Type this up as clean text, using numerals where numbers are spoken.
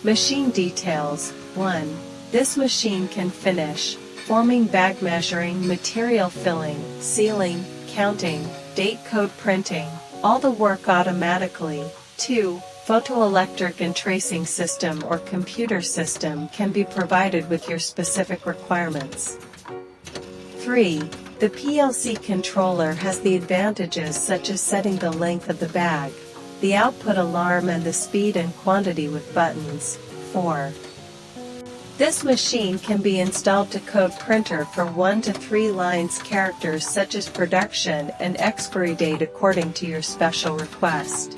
Machine details. 1. This machine can finish forming, bag measuring, material filling, sealing, counting, date code printing, all the work automatically. 2. Photoelectric and tracing system or computer system can be provided with your specific requirements. 3. The PLC controller has the advantages such as setting the length of the bag, the output alarm and the speed and quantity with buttons. 4. This machine can be installed to code printer for 1 to 3 lines characters such as production and expiry date according to your special request.